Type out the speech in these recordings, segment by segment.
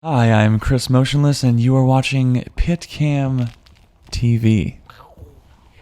Hi, I'm Chris Motionless, and you are watching PITCAM TV.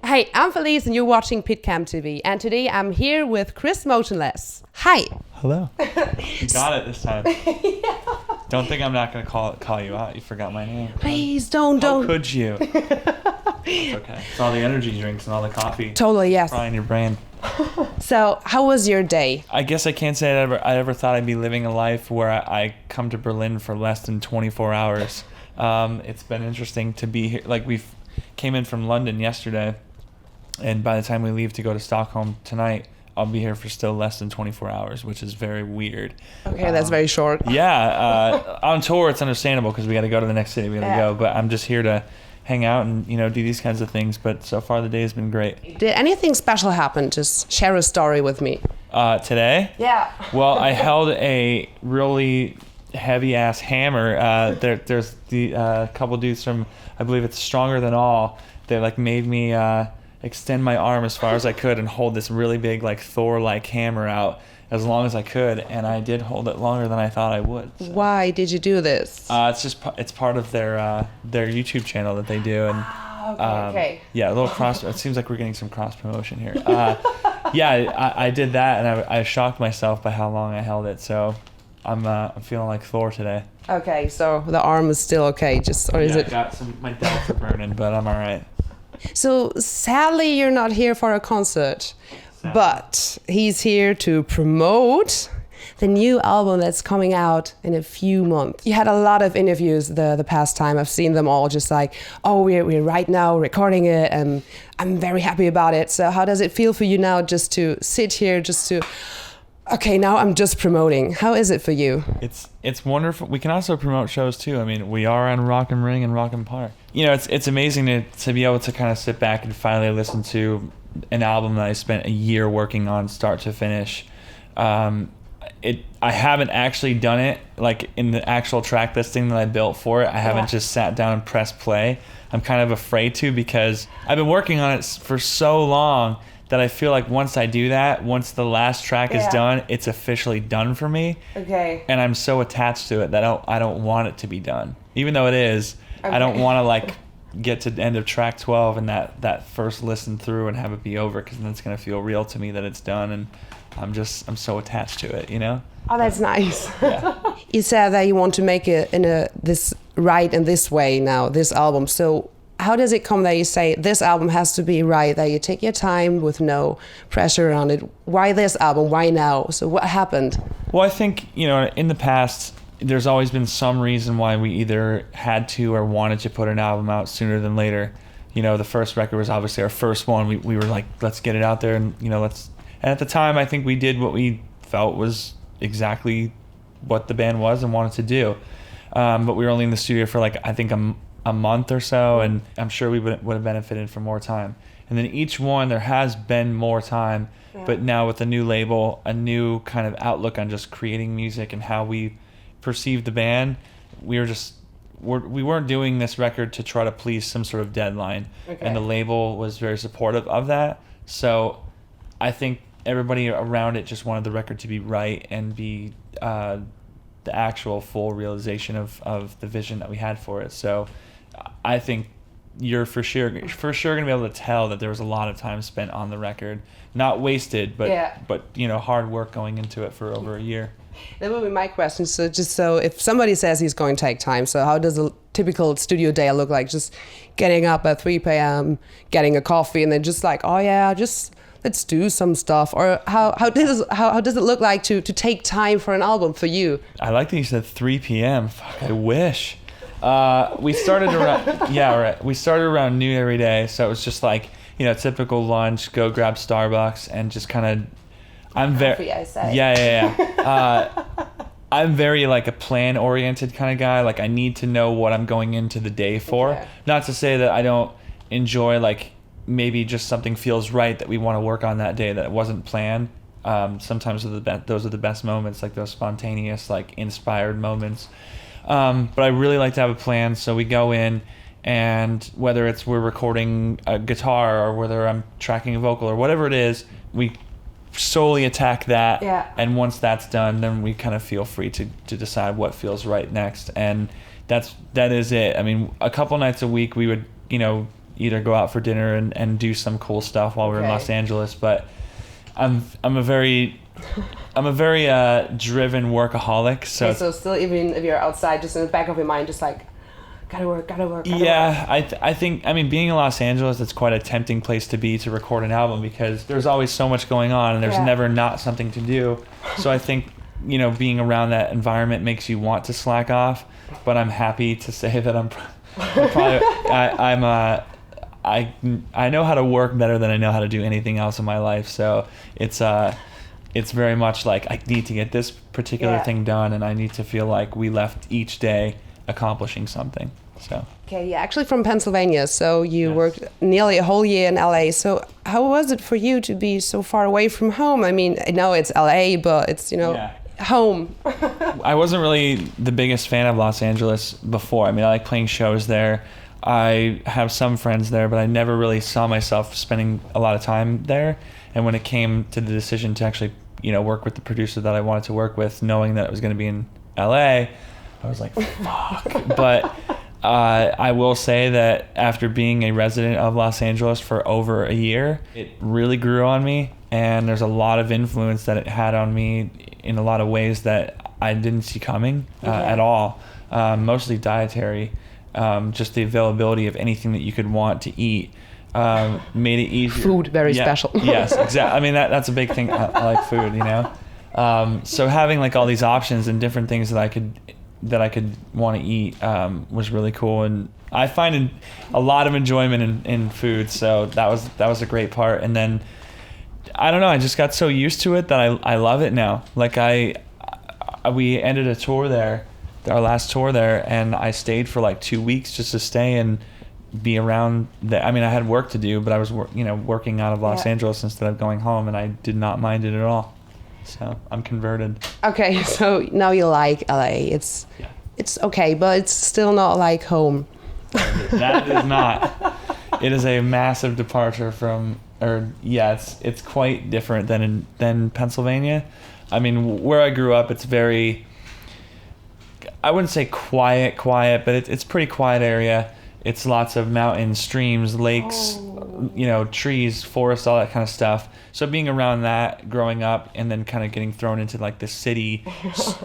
Hey, I'm Felice, and you're watching PITCAM TV. And today I'm here with Chris Motionless. Hi. Hello. You got it this time. Yeah. Don't think I'm not going to call you out. You forgot my name. Please don't. How could you? It's okay. It's all the energy drinks and all the coffee. Totally, yes. Frying your brain. So, how was your day? I guess I can't say I ever thought I'd be living a life where I come to Berlin for less than 24 hours. It's been interesting to be here. Like, we came in from London yesterday, and by the time we leave to go to Stockholm tonight, I'll be here for still less than 24 hours, which is very weird. Okay, that's very short. Yeah, on tour it's understandable because we got to go to the next city. We got to go, but I'm just here to hang out and do these kinds of things. But so far the day has been great. Did anything special happen? Just share a story with me. Today? Yeah. Well, I held a really heavy ass hammer. There's the couple dudes from, I believe it's Stronger Than All. They made me extend my arm as far as I could and hold this really big Thor-like hammer out as long as I could, and I did hold it longer than I thought I would. So. Why did you do this? It's part of their YouTube channel that they do, and okay. Yeah, a little cross. It seems like we're getting some cross promotion here. Yeah, I did that, and I shocked myself by how long I held it. So I'm feeling like Thor today. Okay, so the arm is still okay, I got my delts are burning, but I'm all right. So sadly, you're not here for a concert, but he's here to promote the new album that's coming out in a few months. You had a lot of interviews the past time. I've seen them all just we're right now recording it, and I'm very happy about it. So how does it feel for you now just to sit here, okay, now I'm just promoting. How is it for you? It's wonderful. We can also promote shows too. I mean, we are on Rock and Ring and Rock and Park. It's amazing to be able to kind of sit back and finally listen to an album that I spent a year working on start to finish. I haven't actually done it in the actual track listing that I built for it. I haven't just sat down and pressed play. I'm kind of afraid to because I've been working on it for so long that I feel like once I do that, once the last track is done, it's officially done for me. Okay. And I'm so attached to it that I don't want it to be done. Even though it is, okay. I don't want to get to the end of track 12 and that first listen through and have it be over, because then it's going to feel real to me that it's done, and I'm so attached to it, Oh, that's nice. Yeah. You said that you want to make it in this way now, this album. So how does it come that you say this album has to be right, that you take your time with no pressure on it? Why this album? Why now? So what happened? Well, I think, in the past, there's always been some reason why we either had to or wanted to put an album out sooner than later. The first record was obviously our first one. We were like, let's get it out there, and, let's... And at the time, I think we did what we felt was exactly what the band was and wanted to do. But we were only in the studio for I think a month or so, and I'm sure we would have benefited from more time. And then each one, there has been more time, but now with a new label, a new kind of outlook on just creating music and how we perceive the band, we weren't doing this record to try to please some sort of deadline. Okay. And the label was very supportive of that. So I think everybody around it just wanted the record to be right and be the actual full realization of the vision that we had for it. So I think you're for sure going to be able to tell that there was a lot of time spent on the record, not wasted, but hard work going into it for over a year. That would be my question. So if somebody says he's going to take time, so how does a typical studio day look like? Just getting up at 3 p.m., getting a coffee, and then let's do some stuff? Or how does it look like to take time for an album for you? I like that you said 3 p.m. Fuck, I wish. We started around We started around noon every day, so it was just typical lunch, go grab Starbucks, and just kind of. I'm very. I say. Yeah. I'm very a plan-oriented kind of guy. I need to know what I'm going into the day for. Okay. Not to say that I don't enjoy maybe just something feels right that we want to work on that day that wasn't planned. Sometimes those are the best moments, those spontaneous, inspired moments. But I really like to have a plan, so we go in, and whether we're recording a guitar or whether I'm tracking a vocal or whatever it is, we solely attack that. Yeah. And once that's done, then we kind of feel free to decide what feels right next. And that is it. I mean, a couple nights a week we would, either go out for dinner and do some cool stuff while we were in Los Angeles. But I'm a very driven workaholic. So still, even if you're outside, just in the back of your mind, just like, gotta work. Yeah, I think, being in Los Angeles, it's quite a tempting place to be to record an album because there's always so much going on and there's never not something to do. So I think, being around that environment makes you want to slack off. But I'm happy to say that I know how to work better than I know how to do anything else in my life. So it's very much like I need to get this particular thing done, and I need to feel like we left each day accomplishing something. So okay, you're actually from Pennsylvania, so you worked nearly a whole year in LA. So how was it for you to be so far away from home? I mean, I know it's LA, but it's home. I wasn't really the biggest fan of Los Angeles before. I like playing shows there. I have some friends there, but I never really saw myself spending a lot of time there. And when it came to the decision to actually, work with the producer that I wanted to work with, knowing that it was going to be in LA, I was like, fuck. But I will say that after being a resident of Los Angeles for over a year, it really grew on me. And there's a lot of influence that it had on me in a lot of ways that I didn't see coming at all. Mostly dietary. Just the availability of anything that you could want to eat made it easier. Food, very special. Yes, exactly. That's a big thing. I like food, So having like all these options and different things that I could want to eat was really cool, and I find a lot of enjoyment in food. So that was a great part. And then I don't know, I just got so used to it that I love it now. Like we ended a tour there. Our last tour there, and I stayed for like 2 weeks just to stay and be around I had work to do, but I was working out of Los Angeles instead of going home, and I did not mind it at all. So I'm converted. Okay, so now you like LA. It's okay, but it's still not like home. That is not. It is a massive departure from, it's quite different than Pennsylvania. Where I grew up, it's very, I wouldn't say quiet, but it's pretty quiet area. It's lots of mountains, streams, lakes, trees, forests, all that kind of stuff. So being around that, growing up, and then kind of getting thrown into like the city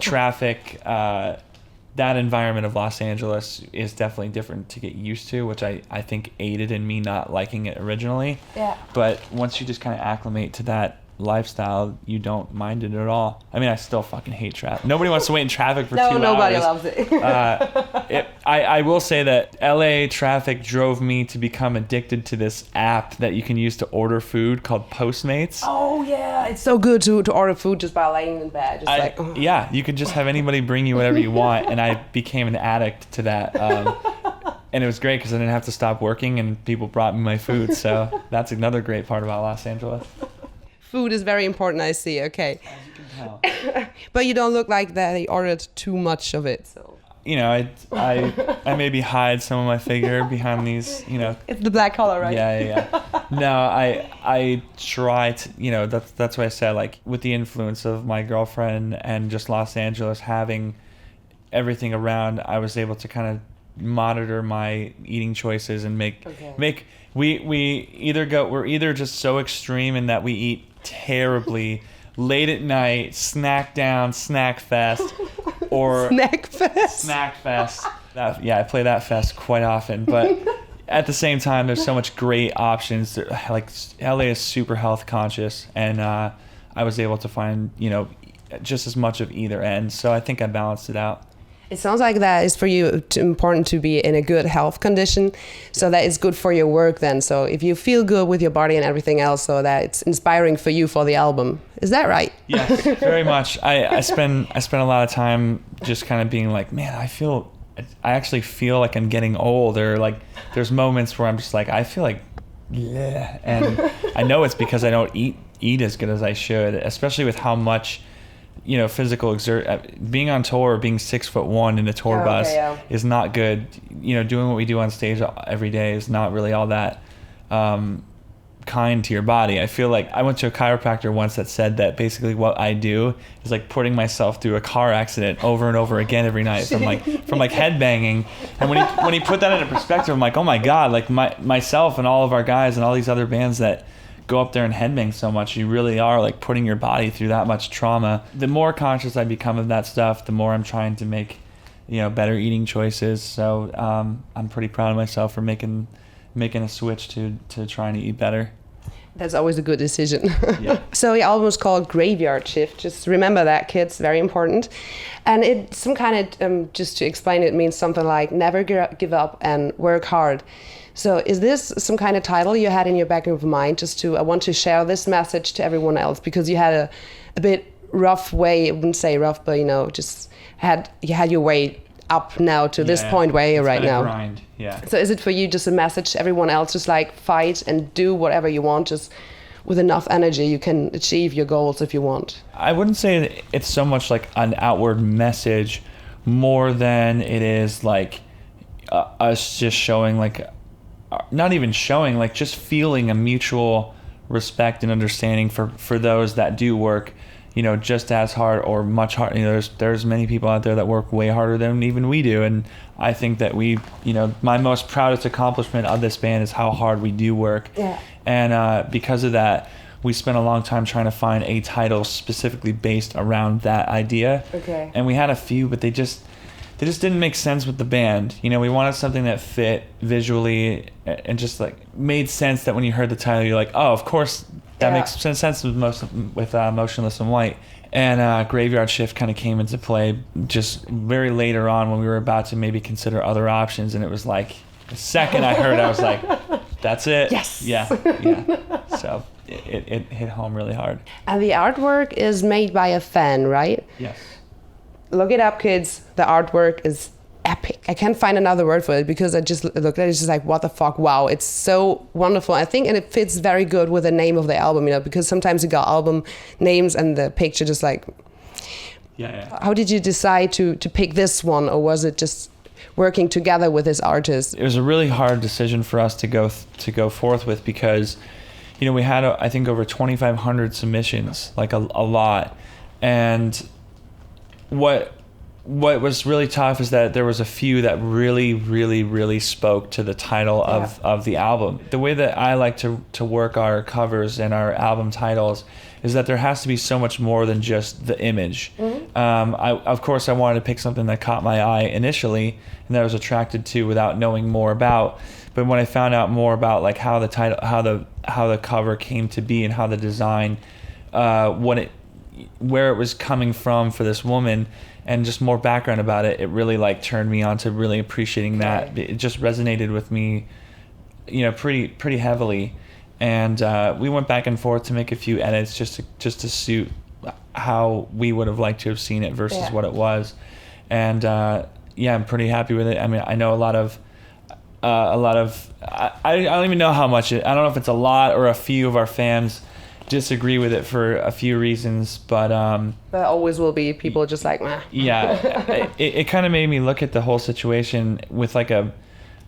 traffic, that environment of Los Angeles is definitely different to get used to, which I think aided in me not liking it originally. Yeah. But once you just kind of acclimate to that lifestyle, you don't mind it at all. I still fucking hate traffic. Nobody wants to wait in traffic for 2 hours. No, nobody loves it. I will say that LA traffic drove me to become addicted to this app that you can use to order food called Postmates. Oh yeah, it's so good to order food just by laying in bed. Yeah, you could just have anybody bring you whatever you want, and I became an addict to that. And it was great because I didn't have to stop working, and people brought me my food. So that's another great part about Los Angeles. Food is very important, I see. Okay. As you can tell. But you don't look like that you ordered too much of it. So. I maybe hide some of my figure behind these, It's the black collar, right? Yeah. No, I try to, that's why I said, like, with the influence of my girlfriend and just Los Angeles having everything around, I was able to kind of monitor my eating choices and we're either just so extreme in that we eat terribly late at night, snack down, snack fest, or snack fest. I play that fest quite often, but at the same time, there's so much great options. Like LA is super health conscious, and I was able to find just as much of either end. So I think I balanced it out. It sounds like that is for you important to be in a good health condition, so that is good for your work then. So if you feel good with your body and everything else, so that it's inspiring for you for the album. Is that right? Yes, very much. I spend a lot of time just kind of being like, man, I actually feel like I'm getting old, or like there's moments where I'm just like, I feel like, yeah, and I know it's because I don't eat as good as I should, especially with how much physical being on tour, being 6'1" in a tour bus is not good. Doing what we do on stage every day is not really all that kind to your body. I feel like I went to a chiropractor once that said that basically what I do is like putting myself through a car accident over and over again every night from like headbanging. And when he put that into perspective, I'm like, oh my God, like myself and all of our guys and all these other bands that go up there and headbang so much, you really are like putting your body through that much trauma. The more conscious I become of that stuff, the more I'm trying to make, better eating choices. So I'm pretty proud of myself for making a switch to trying to eat better. That's always a good decision. Yeah. So the album is called Graveyard Shift. Just remember that, kids, very important. And it's some kind of, just to explain it, means something like never give up and work hard. So is this some kind of title you had in your back of your mind, I want to share this message to everyone else, because you had a bit rough way, I wouldn't say rough, but you had your way up now to this point where you're right now. Grind. Yeah. So is it for you just a message to everyone else, just like fight and do whatever you want, just with enough energy you can achieve your goals if you want? I wouldn't say it's so much like an outward message more than it is like us just showing like, not even showing, like just feeling a mutual respect and understanding for those that do work, just as hard or much harder. There's many people out there that work way harder than even we do. And I think that my most proudest accomplishment of this band is how hard we do work. Yeah. And because of that, we spent a long time trying to find a title specifically based around that idea. Okay. And we had a few, but they just didn't make sense with the band. We wanted something that fit visually and just like made sense, that when you heard the title, you're like, oh, of course, that makes sense with Motionless in White. And Graveyard Shift kind of came into play just very later on when we were about to maybe consider other options. And it was like, the second I heard, I was like, that's it. Yes. Yeah. So it hit home really hard. And the artwork is made by a fan, right? Yes. Look it up, kids. The artwork is epic. I can't find another word for it, because I just looked at it, it's just like, what the fuck, wow, it's so wonderful. I think, and it fits very good with the name of the album, because sometimes you got album names and the picture just like... Yeah. How did you decide to pick this one, or was it just working together with this artist? It was a really hard decision for us to go forth with, because, we had, I think, over 2,500 submissions, like a lot. And what was really tough is that there was a few that really, really, really spoke to the title of the album. The way that I like to work our covers and our album titles is that there has to be so much more than just the image. Mm-hmm. Of course, I wanted to pick something that caught my eye initially and that I was attracted to without knowing more about. But when I found out more about like how the title, how the cover came to be and how the design, where it was coming from for this woman, and just more background about it, it really like turned me on to really appreciating that. It just resonated with me, pretty heavily. And we went back and forth to make a few edits just to suit how we would have liked to have seen it versus what it was. And I'm pretty happy with it. I mean, I know a lot of I don't even know how much I don't know if it's a lot or a few of our fans disagree with it for a few reasons, but there always will be people just like, meh. Yeah, it kind of made me look at the whole situation with like a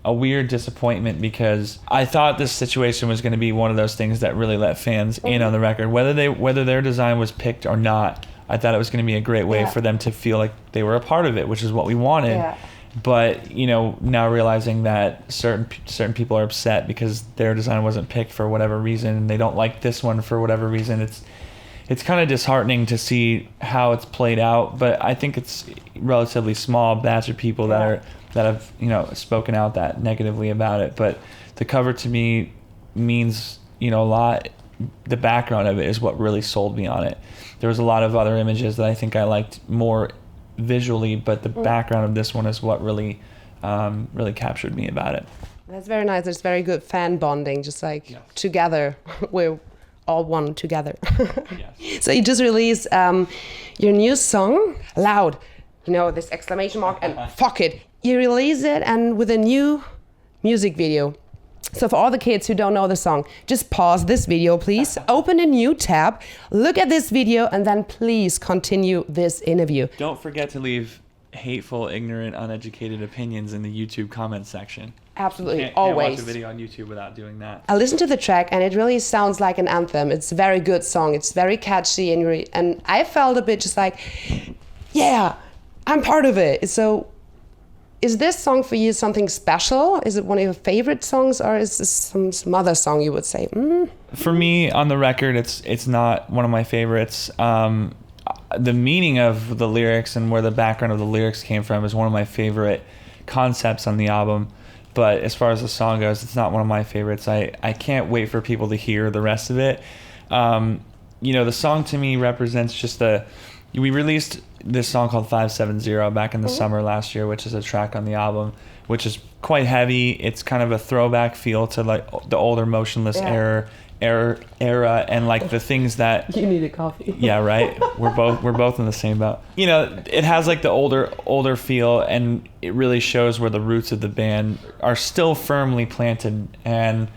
weird disappointment, because I thought this situation was going to be one of those things that really let fans in on the record, whether their design was picked or not. I thought it was going to be a great way for them to feel like they were a part of it, which is what we wanted. Yeah. But now realizing that certain people are upset because their design wasn't picked for whatever reason, and they don't like this one for whatever reason, it's kind of disheartening to see how it's played out. But I think it's relatively small batch of people that have spoken out that negatively about it. But the cover to me means a lot. The background of it is what really sold me on it. There was a lot of other images that I think I liked more visually, but the background of this one is what really captured me about it. That's very nice. There's very good fan bonding, just like together. We're all one together. Yes. So you just released your new song, Loud, this exclamation mark and fuck it. You release it and with a new music video. So for all the kids who don't know the song, just pause this video, please. Open a new tab, look at this video, and then please continue this interview. Don't forget to leave hateful, ignorant, uneducated opinions in the YouTube comment section. Absolutely, Can't always. watch a video on YouTube without doing that. I listened to the track and it really sounds like an anthem. It's a very good song. It's very catchy and I felt a bit just like, yeah, I'm part of it. So is this song for you something special? Is it one of your favorite songs, or is this some other song you would say? For me, on the record, it's not one of my favorites. The meaning of the lyrics and where the background of the lyrics came from is one of my favorite concepts on the album. But as far as the song goes, it's not one of my favorites. I can't wait for people to hear the rest of it. The song to me represents just we released this song called 570 back in the summer last year, which is a track on the album, which is quite heavy. It's kind of a throwback feel to like the older Motionless era, and like the things that you need a coffee. Yeah, right. We're both in the same boat. It has like the older feel, and it really shows where the roots of the band are still firmly planted. And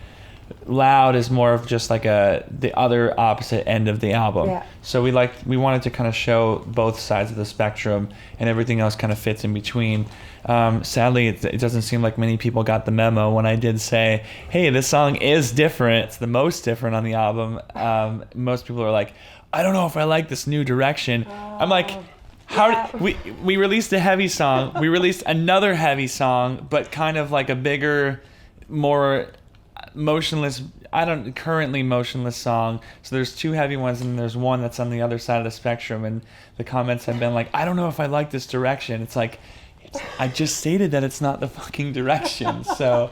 Loud is more of just like the other opposite end of the album. Yeah. So we wanted to kind of show both sides of the spectrum, and everything else kind of fits in between. Sadly, it doesn't seem like many people got the memo when I did say, hey, this song is different. It's the most different on the album. Most people are like, I don't know if I like this new direction. I'm like, we released a heavy song. We released another heavy song, but kind of like a bigger, more currently motionless song. So there's two heavy ones, and there's one that's on the other side of the spectrum. And the comments have been like, I don't know if I like this direction. It's like, I just stated that it's not the fucking direction. So,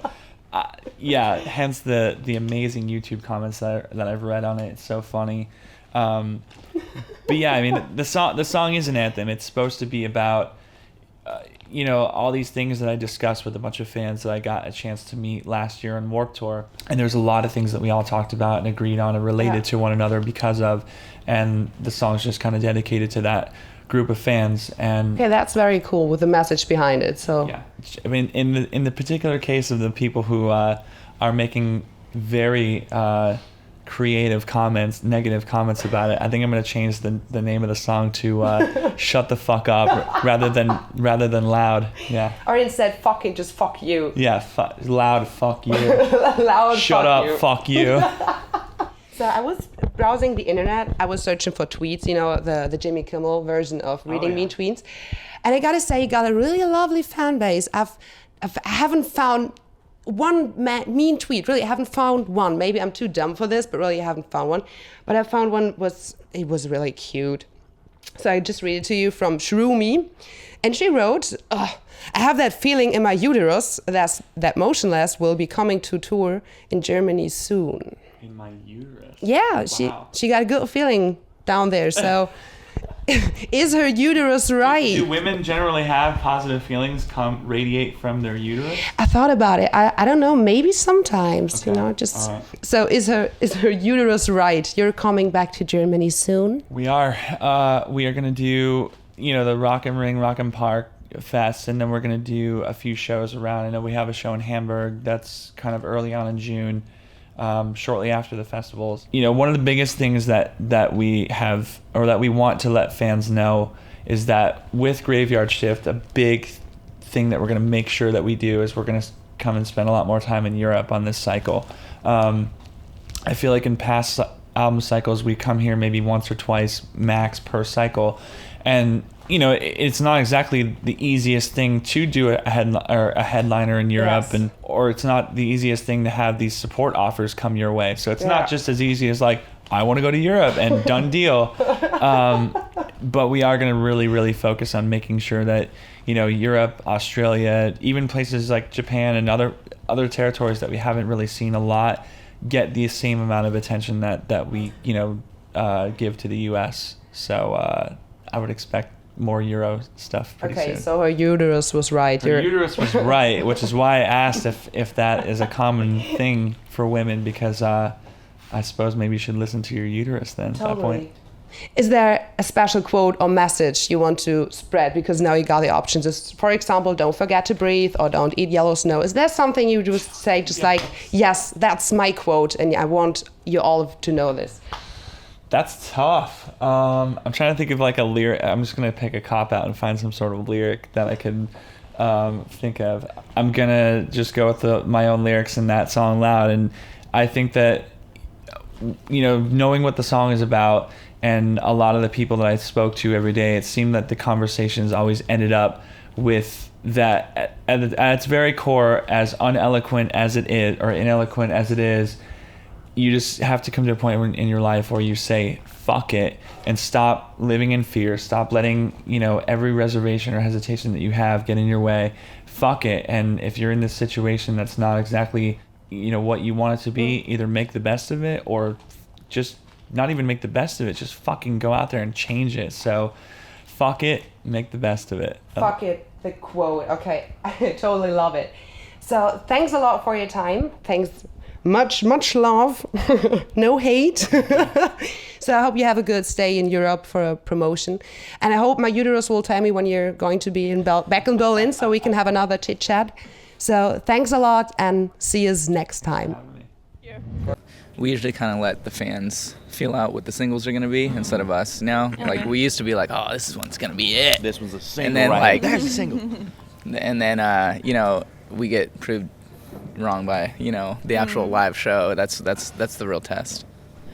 hence the amazing YouTube comments that I've read on it. It's so funny. But yeah, I mean, the song is an anthem. It's supposed to be about, all these things that I discussed with a bunch of fans that I got a chance to meet last year on Warped Tour. And there's a lot of things that we all talked about and agreed on and related to one another because of, and the song's just kind of dedicated to that group of fans. And that's very cool with the message behind it. So yeah, I mean, in the particular case of the people who are making very creative comments, negative comments about it, I think I'm going to change the name of the song to "Shut the Fuck Up" rather than "Loud." Yeah. Or instead, fucking just fuck you. Yeah, loud fuck you. Loud. Shut up, fuck you. So I was browsing the internet. I was searching for tweets, the Jimmy Kimmel version of reading mean tweets. And I gotta say, you got a really lovely fan base. I haven't found one mean tweet. Really, I haven't found one. Maybe I'm too dumb for this, but really I haven't found one. But I found one was really cute. So I just read it to you from Shroomy. And she wrote, I have that feeling in my uterus that Motionless will be coming to tour in Germany soon. In my uterus? Yeah, wow. she got a good feeling down there. So is her uterus right? Do women generally have positive feelings radiate from their uterus? I thought about it. I don't know, maybe sometimes, okay. just right. So is her uterus right? You're coming back to Germany soon? We are going to do, the Rock am Ring, Rock am Park Fest, and then we're going to do a few shows around. I know we have a show in Hamburg that's kind of early on in June. Shortly after the festivals. One of the biggest things that we have, or that we want to let fans know, is that with Graveyard Shift, a big thing that we're going to make sure that we do is we're going to come and spend a lot more time in Europe on this cycle. I feel like in past album cycles, we come here maybe once or twice max per cycle. And it's not exactly the easiest thing to do a headliner in Europe, yes. or it's not the easiest thing to have these support offers come your way. So it's not just as easy as like, I want to go to Europe and done deal. But we are going to really, really focus on making sure that, Europe, Australia, even places like Japan and other territories that we haven't really seen a lot, get the same amount of attention that we, give to the US. So I would expect more Euro stuff pretty soon. Okay, so her uterus was right. Her uterus was right, which is why I asked if that is a common thing for women, because I suppose maybe you should listen to your uterus then at that point. Is there a special quote or message you want to spread? Because now you got the options. For example, don't forget to breathe, or don't eat yellow snow. Is there something you just say, like, yes, that's my quote, and I want you all to know this? That's tough. I'm trying to think of like a lyric. I'm just gonna pick a cop out and find some sort of lyric that I could think of. I'm gonna just go with my own lyrics in that song loud, and I think that, you know, knowing what the song is about and a lot of the people that I spoke to every day, it seemed that the conversations always ended up with that at its very core, as uneloquent as it is or ineloquent as it is, you just have to come to a point in your life where you say fuck it and stop living in fear, stop letting, you know, every reservation or hesitation that you have get in your way. Fuck it. And if you're in this situation that's not exactly, you know, what you want it to be, either make the best of it or just not even make the best of it, just fucking go out there and change it. So fuck it, make the best of it. Fuck it, the quote. Okay, I totally love it. So thanks a lot for your time. Thanks, much love, no hate. So I hope you have a good stay in Europe for a promotion, and I hope my uterus will tell me when you're going to be back in Berlin, so we can have another chit chat. So thanks a lot, and see us next time. We usually kind of let the fans feel out what the singles are going to be instead of us now. Like, we used to be like, oh, this is one's going to be it. This one's a single, and then, right? like, There's a single. And then, you know, we get proved wrong by, you know, the actual live show. That's the real test.